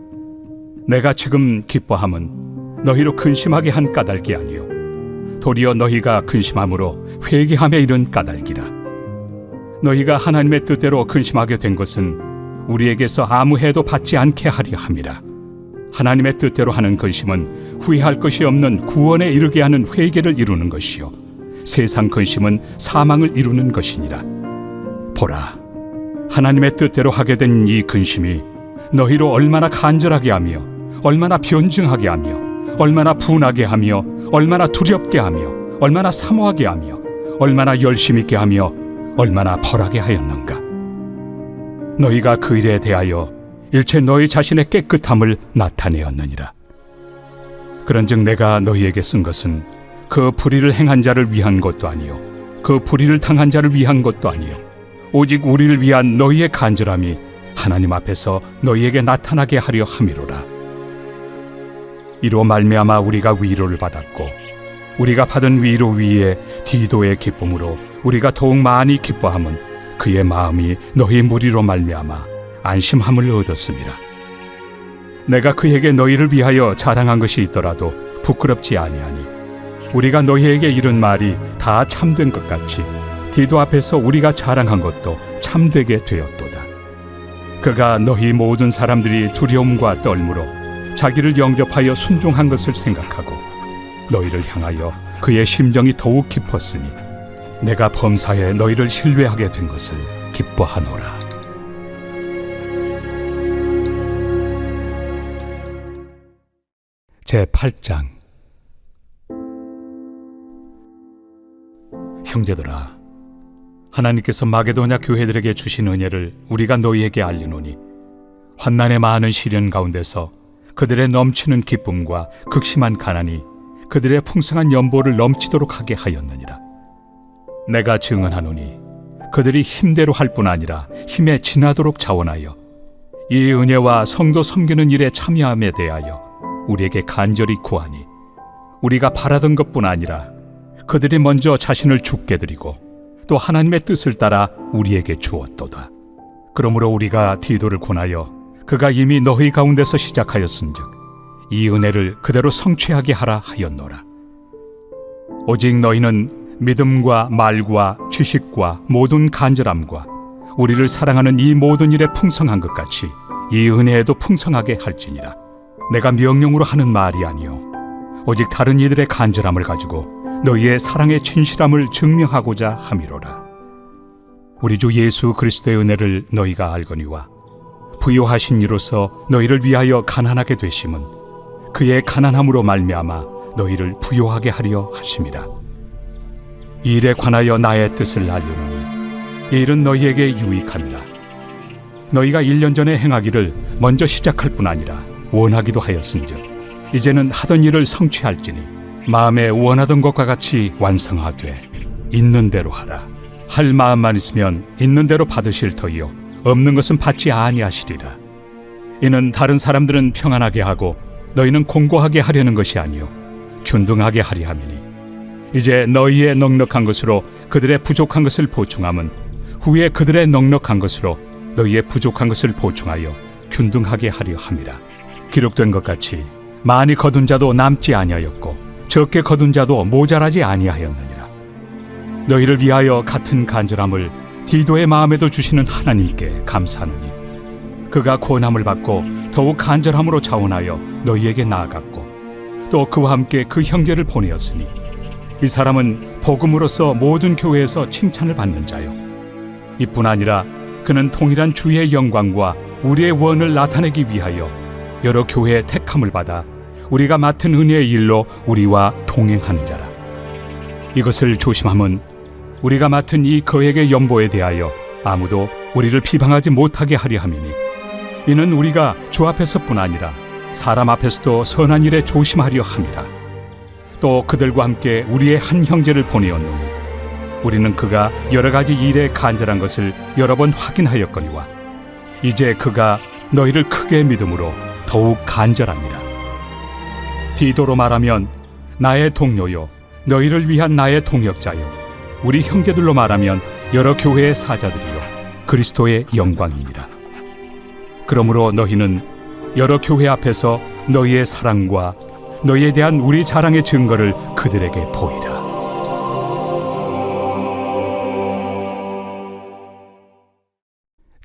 내가 지금 기뻐함은 너희로 근심하게 한 까닭이 아니요 도리어 너희가 근심함으로 회개함에 이른 까닭이라. 너희가 하나님의 뜻대로 근심하게 된 것은 우리에게서 아무 해도 받지 않게 하려 함이라. 하나님의 뜻대로 하는 근심은 후회할 것이 없는 구원에 이르게 하는 회개를 이루는 것이요 세상 근심은 사망을 이루는 것이니라. 보라, 하나님의 뜻대로 하게 된 이 근심이 너희로 얼마나 간절하게 하며 얼마나 변증하게 하며 얼마나 분하게 하며 얼마나 두렵게 하며 얼마나 사모하게 하며 얼마나 열심 있게 하며 얼마나 벌하게 하였는가. 너희가 그 일에 대하여 일체 너희 자신의 깨끗함을 나타내었느니라. 그런즉 내가 너희에게 쓴 것은 그 불의를 행한 자를 위한 것도 아니요 그 불의를 당한 자를 위한 것도 아니요 오직 우리를 위한 너희의 간절함이 하나님 앞에서 너희에게 나타나게 하려 함이로라. 이로 말미암아 우리가 위로를 받았고 우리가 받은 위로 위에 디도의 기쁨으로 우리가 더욱 많이 기뻐함은 그의 마음이 너희 무리로 말미암아 안심함을 얻었음이라. 내가 그에게 너희를 위하여 자랑한 것이 있더라도 부끄럽지 아니하니 우리가 너희에게 이른 말이 다 참된 것 같이 디도 앞에서 우리가 자랑한 것도 참되게 되었도다. 그가 너희 모든 사람들이 두려움과 떨므로 자기를 영접하여 순종한 것을 생각하고 너희를 향하여 그의 심정이 더욱 깊었으니 내가 범사에 너희를 신뢰하게 된 것을 기뻐하노라. 제8장. 형제들아, 하나님께서 마게도냐 교회들에게 주신 은혜를 우리가 너희에게 알리노니 환난의 많은 시련 가운데서 그들의 넘치는 기쁨과 극심한 가난이 그들의 풍성한 연보를 넘치도록 하게 하였느니라. 내가 증언하노니 그들이 힘대로 할 뿐 아니라 힘에 지나도록 자원하여 이 은혜와 성도 섬기는 일에 참여함에 대하여 우리에게 간절히 구하니 우리가 바라던 것뿐 아니라 그들이 먼저 자신을 주께 드리고 또 하나님의 뜻을 따라 우리에게 주었도다. 그러므로 우리가 디도를 권하여 그가 이미 너희 가운데서 시작하였은즉 이 은혜를 그대로 성취하게 하라 하였노라. 오직 너희는 믿음과 말과 지식과 모든 간절함과 우리를 사랑하는 이 모든 일에 풍성한 것 같이 이 은혜에도 풍성하게 할지니라. 내가 명령으로 하는 말이 아니요 오직 다른 이들의 간절함을 가지고 너희의 사랑의 진실함을 증명하고자 함이로라. 우리 주 예수 그리스도의 은혜를 너희가 알거니와 부요하신 이로서 너희를 위하여 가난하게 되심은 그의 가난함으로 말미암아 너희를 부요하게 하려 하심이라. 이 일에 관하여 나의 뜻을 알려노니 이 일은 너희에게 유익함이라. 너희가 1년 전에 행하기를 먼저 시작할 뿐 아니라 원하기도 하였은즉 이제는 하던 일을 성취할지니 마음에 원하던 것과 같이 완성하되 있는 대로 하라. 할 마음만 있으면 있는 대로 받으실 터이요 없는 것은 받지 아니하시리라. 이는 다른 사람들은 평안하게 하고 너희는 공고하게 하려는 것이 아니요 균등하게 하리 함이니 이제 너희의 넉넉한 것으로 그들의 부족한 것을 보충함은 후에 그들의 넉넉한 것으로 너희의 부족한 것을 보충하여 균등하게 하려 함이라. 기록된 것 같이 많이 거둔 자도 남지 아니하였고 적게 거둔 자도 모자라지 아니하였느니라. 너희를 위하여 같은 간절함을 디도의 마음에도 주시는 하나님께 감사하노니 그가 고난을 받고 더욱 간절함으로 자원하여 너희에게 나아갔고 또 그와 함께 그 형제를 보내었으니 이 사람은 복음으로서 모든 교회에서 칭찬을 받는 자요 이뿐 아니라 그는 동일한 주의 영광과 우리의 원을 나타내기 위하여 여러 교회의 택함을 받아 우리가 맡은 은혜의 일로 우리와 동행하는 자라. 이것을 조심함은 우리가 맡은 이 거액의 연보에 대하여 아무도 우리를 비방하지 못하게 하려 함이니 이는 우리가 주 앞에서뿐 아니라 사람 앞에서도 선한 일에 조심하려 함이라. 또 그들과 함께 우리의 한 형제를 보내었노니 우리는 그가 여러 가지 일에 간절한 것을 여러 번 확인하였거니와 이제 그가 너희를 크게 믿음으로 더욱 간절합니다. 디도로 말하면 나의 동료요 너희를 위한 나의 동역자요 우리 형제들로 말하면 여러 교회의 사자들이요 그리스도의 영광이니라. 그러므로 너희는 여러 교회 앞에서 너희의 사랑과 너희에 대한 우리 자랑의 증거를 그들에게 보이라.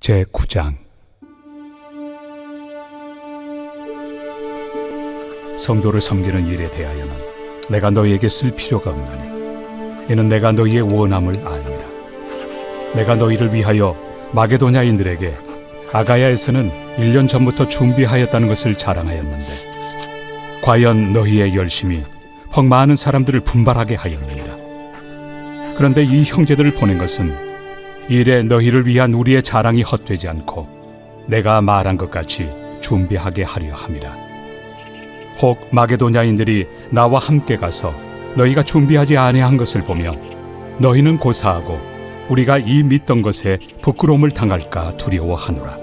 제9장. 성도를 섬기는 일에 대하여는 내가 너희에게 쓸 필요가 없나니 이는 내가 너희의 원함을 압니다. 내가 너희를 위하여 마게도냐인들에게 아가야에서는 1년 전부터 준비하였다는 것을 자랑하였는데 과연 너희의 열심이 퍽 많은 사람들을 분발하게 하였느니라. 그런데 이 형제들을 보낸 것은 이 일에 너희를 위한 우리의 자랑이 헛되지 않고 내가 말한 것 같이 준비하게 하려 함이라. 혹 마게도냐인들이 나와 함께 가서 너희가 준비하지 아니한 것을 보며 너희는 고사하고 우리가 이 믿던 것에 부끄러움을 당할까 두려워하노라.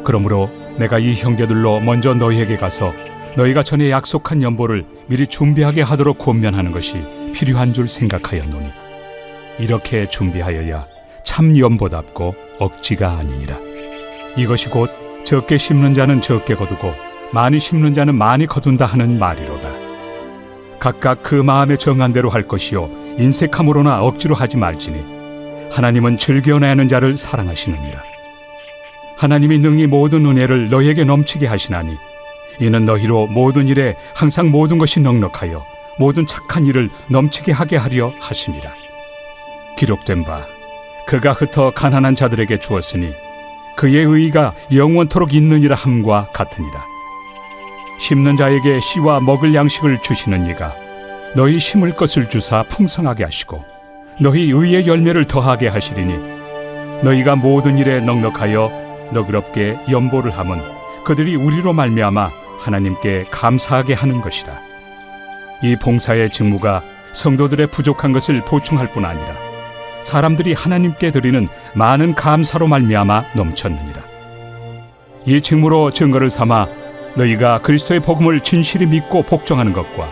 그러므로 내가 이 형제들로 먼저 너희에게 가서 너희가 전에 약속한 연보를 미리 준비하게 하도록 권면하는 것이 필요한 줄 생각하였노니 이렇게 준비하여야 참 연보답고 억지가 아니니라. 이것이 곧 적게 심는 자는 적게 거두고 많이 심는 자는 많이 거둔다 하는 말이로다. 각각 그 마음에 정한 대로 할 것이요 인색함으로나 억지로 하지 말지니 하나님은 즐겨내는 자를 사랑하시느니라. 하나님이 능히 모든 은혜를 너희에게 넘치게 하시나니 이는 너희로 모든 일에 항상 모든 것이 넉넉하여 모든 착한 일을 넘치게 하게 하려 하심이라. 기록된 바 그가 흩어 가난한 자들에게 주었으니 그의 의의가 영원토록 있느니라 함과 같으니라. 심는 자에게 씨와 먹을 양식을 주시는 이가 너희 심을 것을 주사 풍성하게 하시고 너희 의의 열매를 더하게 하시리니 너희가 모든 일에 넉넉하여 너그럽게 연보를 함은 그들이 우리로 말미암아 하나님께 감사하게 하는 것이라. 이 봉사의 직무가 성도들의 부족한 것을 보충할 뿐 아니라 사람들이 하나님께 드리는 많은 감사로 말미암아 넘쳤느니라. 이 직무로 증거를 삼아 너희가 그리스도의 복음을 진실히 믿고 복종하는 것과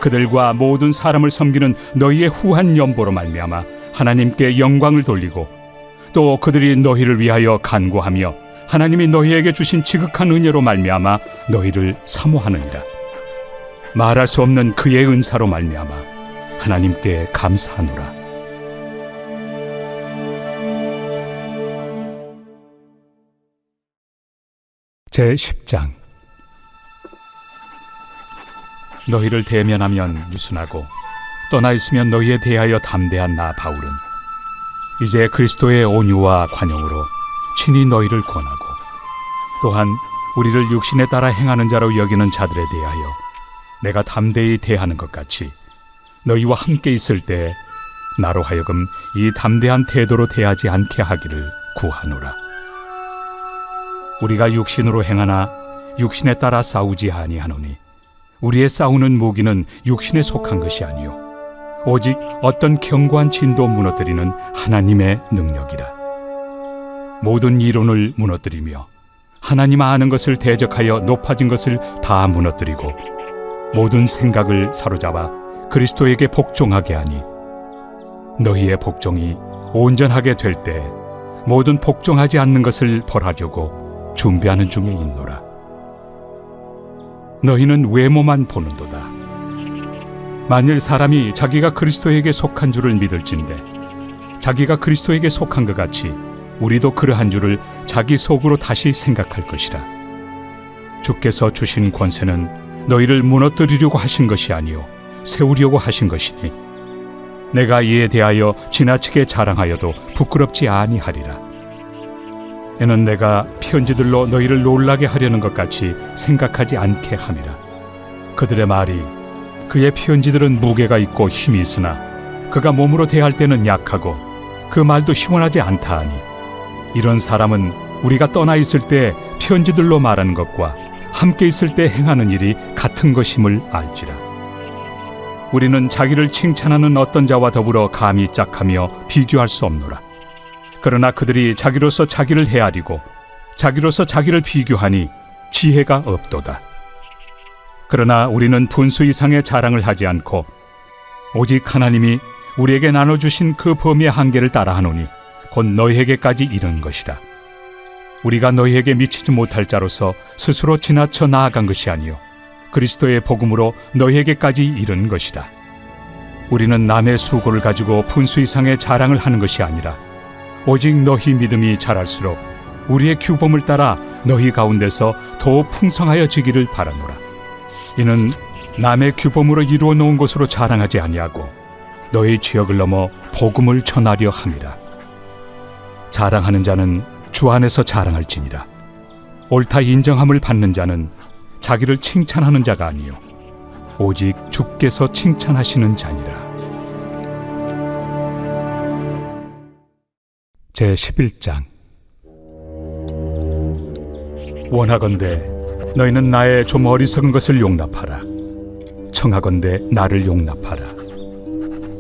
그들과 모든 사람을 섬기는 너희의 후한 연보로 말미암아 하나님께 영광을 돌리고 또 그들이 너희를 위하여 간구하며 하나님이 너희에게 주신 지극한 은혜로 말미암아 너희를 사모하느니라. 말할 수 없는 그의 은사로 말미암아 하나님께 감사하노라. 제10장. 너희를 대면하면 유순하고 떠나 있으면 너희에 대하여 담대한 나 바울은 이제 그리스도의 온유와 관용으로 친히 너희를 권하고 또한 우리를 육신에 따라 행하는 자로 여기는 자들에 대하여 내가 담대히 대하는 것 같이 너희와 함께 있을 때 나로 하여금 이 담대한 태도로 대하지 않게 하기를 구하노라. 우리가 육신으로 행하나 육신에 따라 싸우지 아니하노니 우리의 싸우는 무기는 육신에 속한 것이 아니요 오직 어떤 견고한 진도 무너뜨리는 하나님의 능력이라. 모든 이론을 무너뜨리며 하나님 아는 것을 대적하여 높아진 것을 다 무너뜨리고 모든 생각을 사로잡아 그리스도에게 복종하게 하니 너희의 복종이 온전하게 될 때 모든 복종하지 않는 것을 벌하려고 준비하는 중에 있노라. 너희는 외모만 보는도다. 만일 사람이 자기가 그리스도에게 속한 줄을 믿을진대 자기가 그리스도에게 속한 것 같이 우리도 그러한 줄을 자기 속으로 다시 생각할 것이라. 주께서 주신 권세는 너희를 무너뜨리려고 하신 것이 아니요 세우려고 하신 것이니 내가 이에 대하여 지나치게 자랑하여도 부끄럽지 아니하리라. 이는 내가 편지들로 너희를 놀라게 하려는 것 같이 생각하지 않게 함이라. 그들의 말이 그의 편지들은 무게가 있고 힘이 있으나 그가 몸으로 대할 때는 약하고 그 말도 시원하지 않다 하니 이런 사람은 우리가 떠나 있을 때 편지들로 말하는 것과 함께 있을 때 행하는 일이 같은 것임을 알지라. 우리는 자기를 칭찬하는 어떤 자와 더불어 감히 짝하며 비교할 수 없노라. 그러나 그들이 자기로서 자기를 헤아리고 자기로서 자기를 비교하니 지혜가 없도다. 그러나 우리는 분수 이상의 자랑을 하지 않고 오직 하나님이 우리에게 나눠주신 그 범위의 한계를 따라하노니 곧 너희에게까지 이른 것이다. 우리가 너희에게 미치지 못할 자로서 스스로 지나쳐 나아간 것이 아니요 그리스도의 복음으로 너희에게까지 이른 것이다. 우리는 남의 수고를 가지고 분수 이상의 자랑을 하는 것이 아니라 오직 너희 믿음이 자랄수록 우리의 규범을 따라 너희 가운데서 더욱 풍성하여지기를 바라노라. 이는 남의 규범으로 이루어 놓은 것으로 자랑하지 아니하고 너희 지역을 넘어 복음을 전하려 함이라. 자랑하는 자는 주 안에서 자랑할지니라. 옳다 인정함을 받는 자는 자기를 칭찬하는 자가 아니요 오직 주께서 칭찬하시는 자니라. 제11장. 원하건대 너희는 나의 좀 어리석은 것을 용납하라. 청하건대 나를 용납하라.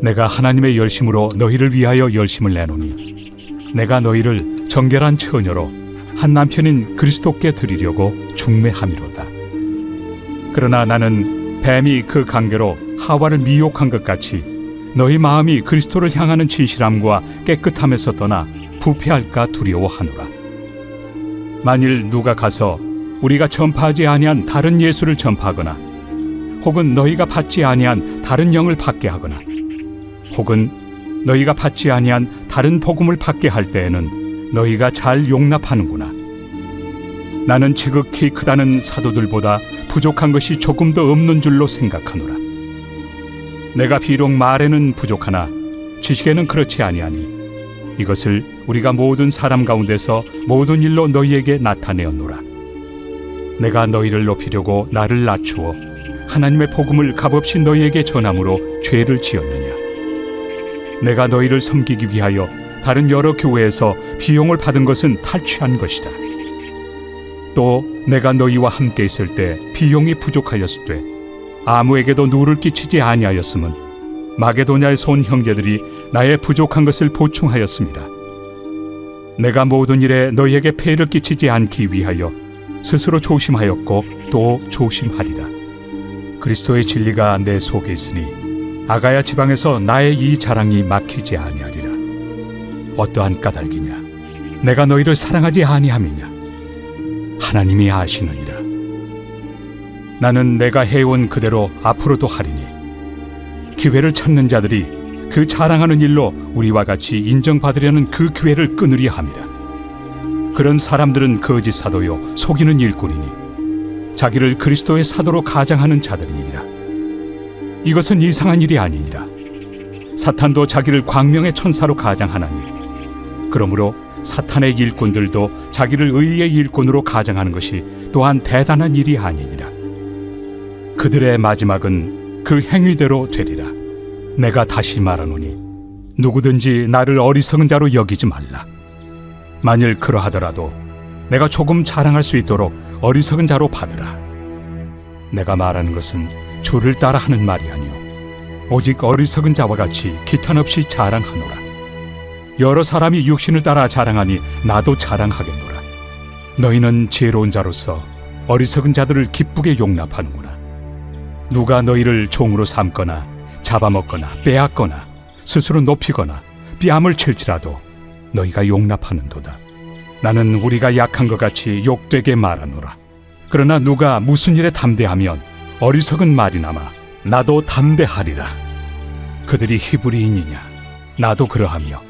내가 하나님의 열심으로 너희를 위하여 열심을 내노니 내가 너희를 정결한 처녀로 한 남편인 그리스도께 드리려고 중매함이로다. 그러나 나는 뱀이 그 관계로 하와를 미혹한 것 같이 너희 마음이 그리스도를 향하는 진실함과 깨끗함에서 떠나 부패할까 두려워하노라. 만일 누가 가서 우리가 전파하지 아니한 다른 예수를 전파하거나 혹은 너희가 받지 아니한 다른 영을 받게 하거나 혹은 너희가 받지 아니한 다른 복음을 받게 할 때에는 너희가 잘 용납하는구나. 나는 지극히 크다는 사도들보다 부족한 것이 조금 더 없는 줄로 생각하노라. 내가 비록 말에는 부족하나 지식에는 그렇지 아니하니 이것을 우리가 모든 사람 가운데서 모든 일로 너희에게 나타내었노라. 내가 너희를 높이려고 나를 낮추어 하나님의 복음을 값없이 너희에게 전함으로 죄를 지었느냐? 내가 너희를 섬기기 위하여 다른 여러 교회에서 비용을 받은 것은 탈취한 것이다. 또 내가 너희와 함께 있을 때 비용이 부족하였으되 아무에게도 누를 끼치지 아니하였음은 마게도냐에서 온 형제들이 나의 부족한 것을 보충하였습니다. 내가 모든 일에 너희에게 폐를 끼치지 않기 위하여 스스로 조심하였고 또 조심하리라. 그리스도의 진리가 내 속에 있으니 아가야 지방에서 나의 이 자랑이 막히지 아니하리라. 어떠한 까닭이냐? 내가 너희를 사랑하지 아니함이냐? 하나님이 아시느니라. 나는 내가 해온 그대로 앞으로도 하리니 기회를 찾는 자들이 그 자랑하는 일로 우리와 같이 인정받으려는 그 기회를 끊으려 함이라. 그런 사람들은 거짓 사도요 속이는 일꾼이니 자기를 그리스도의 사도로 가장하는 자들이니라. 이것은 이상한 일이 아니니라. 사탄도 자기를 광명의 천사로 가장하나니 그러므로 사탄의 일꾼들도 자기를 의의 일꾼으로 가장하는 것이 또한 대단한 일이 아니니라. 그들의 마지막은 그 행위대로 되리라. 내가 다시 말하노니 누구든지 나를 어리석은 자로 여기지 말라. 만일 그러하더라도 내가 조금 자랑할 수 있도록 어리석은 자로 받으라. 내가 말하는 것은 주를 따라 하는 말이 아니요 오직 어리석은 자와 같이 기탄 없이 자랑하노라. 여러 사람이 육신을 따라 자랑하니 나도 자랑하겠노라. 너희는 지혜로운 자로서 어리석은 자들을 기쁘게 용납하는구나. 누가 너희를 종으로 삼거나 잡아먹거나 빼앗거나 스스로 높이거나 뺨을 칠지라도 너희가 용납하는도다. 나는 우리가 약한 것 같이 욕되게 말하노라. 그러나 누가 무슨 일에 담대하면 어리석은 말이나마 나도 담대하리라. 그들이 히브리인이냐? 나도 그러하며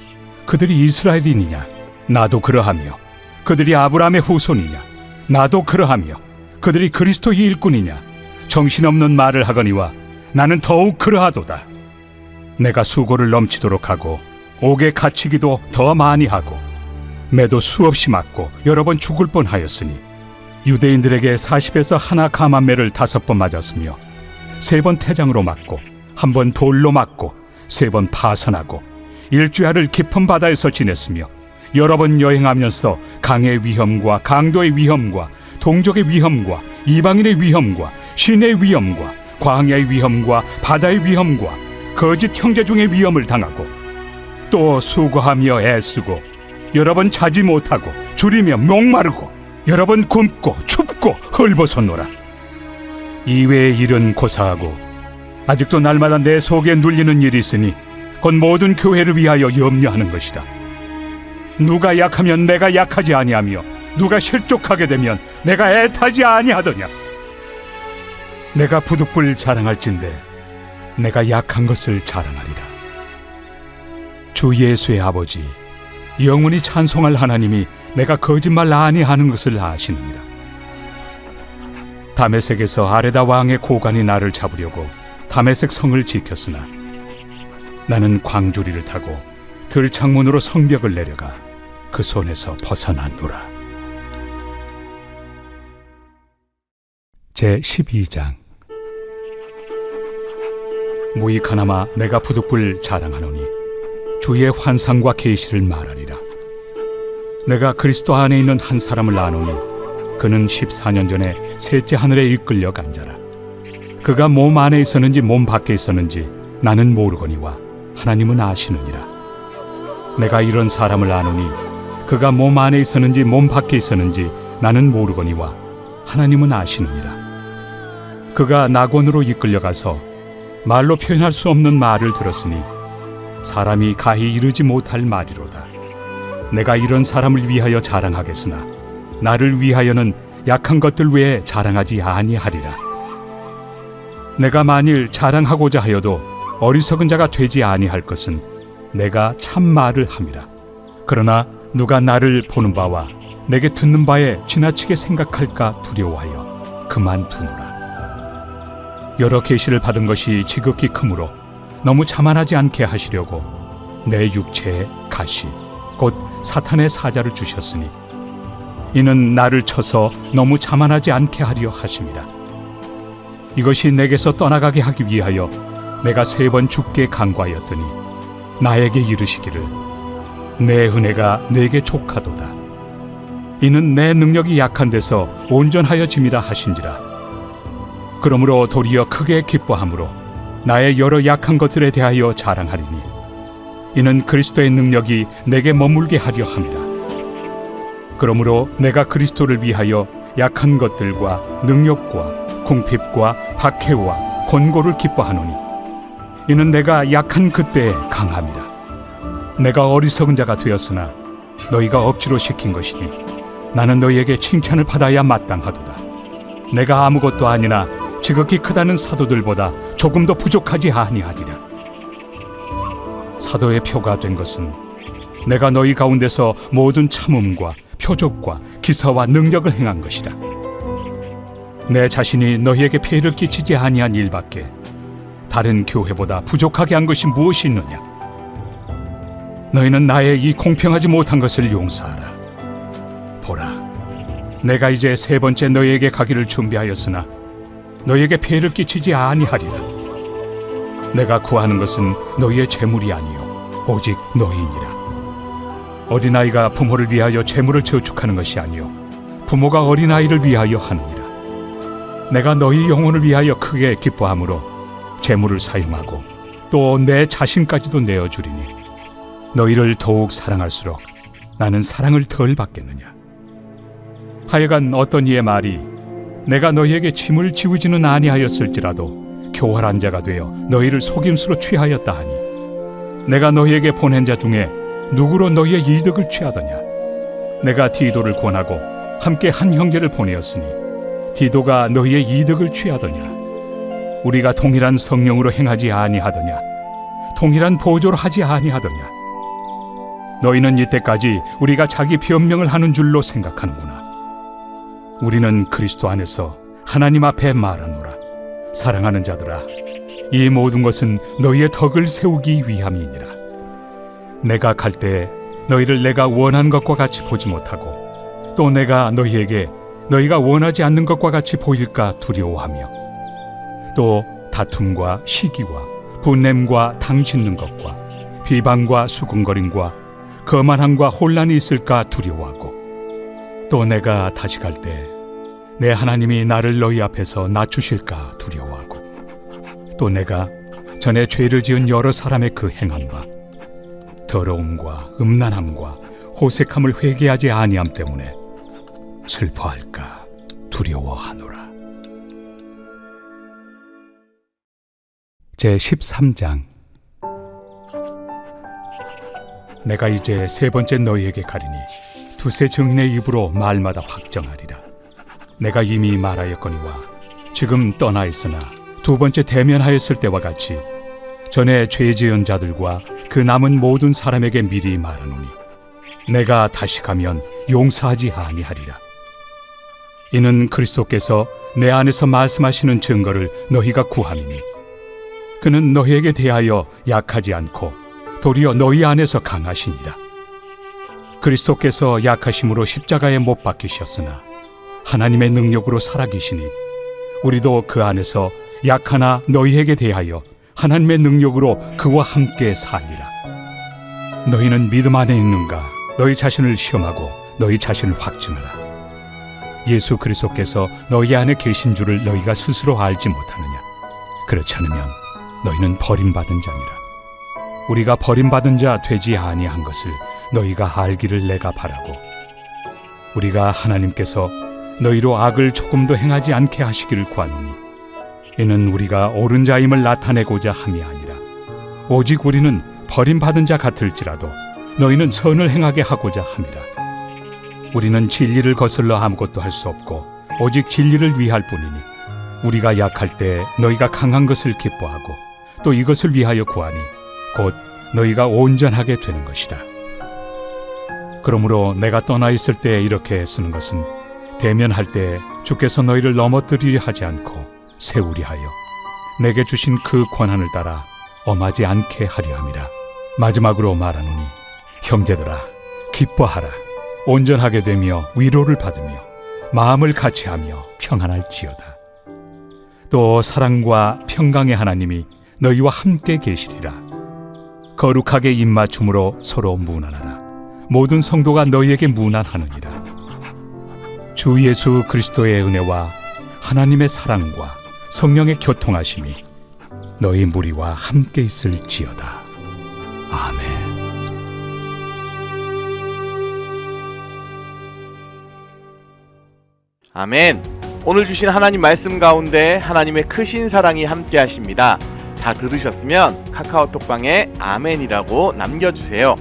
그들이 이스라엘인이냐? 나도 그러하며 그들이 아브라함의 후손이냐? 나도 그러하며 그들이 그리스도의 일꾼이냐? 정신없는 말을 하거니와 나는 더욱 그러하도다. 내가 수고를 넘치도록 하고 옥에 갇히기도 더 많이 하고 매도 수없이 맞고 여러 번 죽을 뻔하였으니 유대인들에게 40에서 하나 감한매를 5번 맞았으며 3번 태장으로 맞고 1번 돌로 맞고 3번 파선하고 일주야를 깊은 바다에서 지냈으며 여러 번 여행하면서 강의 위험과 강도의 위험과 동족의 위험과 이방인의 위험과 신의 위험과 광야의 위험과 바다의 위험과 거짓 형제 중의 위험을 당하고 또 수고하며 애쓰고 여러 번 자지 못하고 줄이며 목마르고 여러 번 굶고 춥고 헐벗었노라. 이외의 일은 고사하고 아직도 날마다 내 속에 눌리는 일이 있으니 곧 모든 교회를 위하여 염려하는 것이다. 누가 약하면 내가 약하지 아니하며 누가 실족하게 되면 내가 애타지 아니하더냐. 내가 부득불 자랑할진대 내가 약한 것을 자랑하리라. 주 예수의 아버지 영원히 찬송할 하나님이 내가 거짓말 아니하는 것을 아시느니라. 다메섹에서 아레다 왕의 고관이 나를 잡으려고 다메섹 성을 지켰으나 나는 광주리를 타고 들창문으로 성벽을 내려가 그 손에서 벗어났노라. 제12장. 무익하나마 내가 부득불 자랑하노니 주의 환상과 계시를 말하리라. 내가 그리스도 안에 있는 한 사람을 아노니 그는 14년 전에 셋째 하늘에 이끌려 간 자라. 그가 몸 안에 있었는지 몸 밖에 있었는지 나는 모르거니와 하나님은 아시느니라. 내가 이런 사람을 아노니 그가 몸 안에 있었는지 몸 밖에 있었는지 나는 모르거니와 하나님은 아시느니라. 그가 낙원으로 이끌려가서 말로 표현할 수 없는 말을 들었으니 사람이 가히 이르지 못할 말이로다. 내가 이런 사람을 위하여 자랑하겠으나 나를 위하여는 약한 것들 외에 자랑하지 아니하리라. 내가 만일 자랑하고자 하여도 어리석은 자가 되지 아니할 것은 내가 참 말을 함이라. 그러나 누가 나를 보는 바와 내게 듣는 바에 지나치게 생각할까 두려워하여 그만두노라. 여러 계시를 받은 것이 지극히 크므로 너무 자만하지 않게 하시려고 내 육체에 가시 곧 사탄의 사자를 주셨으니 이는 나를 쳐서 너무 자만하지 않게 하려 하심이라. 이것이 내게서 떠나가게 하기 위하여 내가 3번 주께 간구하였더니 나에게 이르시기를 내 은혜가 내게 족하도다. 이는 내 능력이 약한 데서 온전하여 짐이라 하신지라. 그러므로 도리어 크게 기뻐함으로 나의 여러 약한 것들에 대하여 자랑하리니 이는 그리스도의 능력이 내게 머물게 하려 함이라. 그러므로 내가 그리스도를 위하여 약한 것들과 능력과 궁핍과 박해와 권고를 기뻐하노니 이는 내가 약한 그때에 강함이라. 내가 어리석은 자가 되었으나 너희가 억지로 시킨 것이니 나는 너희에게 칭찬을 받아야 마땅하도다. 내가 아무것도 아니나 지극히 크다는 사도들보다 조금도 부족하지 아니하리라. 사도의 표가 된 것은 내가 너희 가운데서 모든 참음과 표적과 기사와 능력을 행한 것이라. 내 자신이 너희에게 폐해를 끼치지 아니한 일밖에 다른 교회보다 부족하게 한 것이 무엇이 있느냐? 너희는 나의 이 공평하지 못한 것을 용서하라. 보라, 내가 이제 3번째 너희에게 가기를 준비하였으나 너희에게 폐해를 끼치지 아니하리라. 내가 구하는 것은 너희의 재물이 아니요 오직 너희니라. 어린아이가 부모를 위하여 재물을 저축하는 것이 아니요 부모가 어린아이를 위하여 하느니라. 내가 너희 영혼을 위하여 크게 기뻐함으로 재물을 사용하고 또 내 자신까지도 내어주리니 너희를 더욱 사랑할수록 나는 사랑을 덜 받겠느냐. 하여간 어떤 이의 말이 내가 너희에게 짐을 지우지는 아니하였을지라도 교활한 자가 되어 너희를 속임수로 취하였다 하니 내가 너희에게 보낸 자 중에 누구로 너희의 이득을 취하더냐. 내가 디도를 권하고 함께 한 형제를 보내었으니 디도가 너희의 이득을 취하더냐. 우리가 동일한 성령으로 행하지 아니하더냐. 동일한 보조로 하지 아니하더냐. 너희는 이때까지 우리가 자기 변명을 하는 줄로 생각하는구나. 우리는 그리스도 안에서 하나님 앞에 말하노라. 사랑하는 자들아, 이 모든 것은 너희의 덕을 세우기 위함이니라. 내가 갈 때 너희를 내가 원한 것과 같이 보지 못하고 또 내가 너희에게 너희가 원하지 않는 것과 같이 보일까 두려워하며 또 다툼과 시기와 분냄과 당짓는 것과 비방과 수군거림과 거만함과 혼란이 있을까 두려워하고 또 내가 다시 갈 때 내 하나님이 나를 너희 앞에서 낮추실까 두려워하고 또 내가 전에 죄를 지은 여러 사람의 그 행함과 더러움과 음란함과 호색함을 회개하지 아니함 때문에 슬퍼할까 두려워하노라. 제13장. 내가 이제 3번째 너희에게 가리니 두세 증인의 입으로 말마다 확정하리라. 내가 이미 말하였거니와 지금 떠나 있으나 2번째 대면하였을 때와 같이 전에 죄 지은 자들과 그 남은 모든 사람에게 미리 말하노니 내가 다시 가면 용서하지 아니하리라. 이는 그리스도께서 내 안에서 말씀하시는 증거를 너희가 구함이니 그는 너희에게 대하여 약하지 않고 도리어 너희 안에서 강하시니라. 그리스도께서 약하심으로 십자가에 못 박히셨으나 하나님의 능력으로 살아계시니 우리도 그 안에서 약하나 너희에게 대하여 하나님의 능력으로 그와 함께 살리라. 너희는 믿음 안에 있는가? 너희 자신을 시험하고 너희 자신을 확증하라. 예수 그리스도께서 너희 안에 계신 줄을 너희가 스스로 알지 못하느냐? 그렇지 않으면 너희는 버림받은 자니라. 우리가 버림받은 자 되지 아니한 것을 너희가 알기를 내가 바라고 우리가 하나님께서 너희로 악을 조금도 행하지 않게 하시기를 구하노니 이는 우리가 옳은 자임을 나타내고자 함이 아니라 오직 우리는 버림받은 자 같을지라도 너희는 선을 행하게 하고자 함이라. 우리는 진리를 거슬러 아무것도 할 수 없고 오직 진리를 위할 뿐이니 우리가 약할 때 너희가 강한 것을 기뻐하고 또 이것을 위하여 구하니 곧 너희가 온전하게 되는 것이다. 그러므로 내가 떠나 있을 때 이렇게 쓰는 것은 대면할 때 주께서 너희를 넘어뜨리려 하지 않고 세우리 하여 내게 주신 그 권한을 따라 엄하지 않게 하려 함이라. 마지막으로 말하노니 형제들아 기뻐하라. 온전하게 되며 위로를 받으며 마음을 같이하며 평안할지어다. 또 사랑과 평강의 하나님이 너희와 함께 계시리라. 거룩하게 입맞춤으로 서로 문안하라. 모든 성도가 너희에게 문안하느니라. 주 예수 그리스도의 은혜와 하나님의 사랑과 성령의 교통하심이 너희 무리와 함께 있을지어다. 아멘. 아멘. 오늘 주신 하나님 말씀 가운데 하나님의 크신 사랑이 함께 하십니다. 다 들으셨으면 카카오톡방에 아멘이라고 남겨주세요.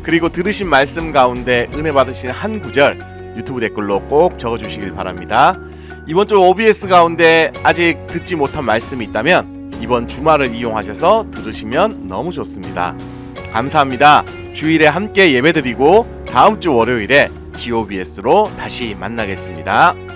그리고 들으신 말씀 가운데 은혜 받으신 한 구절 유튜브 댓글로 꼭 적어주시길 바랍니다. 이번 주 OBS 가운데 아직 듣지 못한 말씀이 있다면 이번 주말을 이용하셔서 들으시면 너무 좋습니다. 감사합니다. 주일에 함께 예배드리고 다음 주 월요일에 GOBS로 다시 만나겠습니다.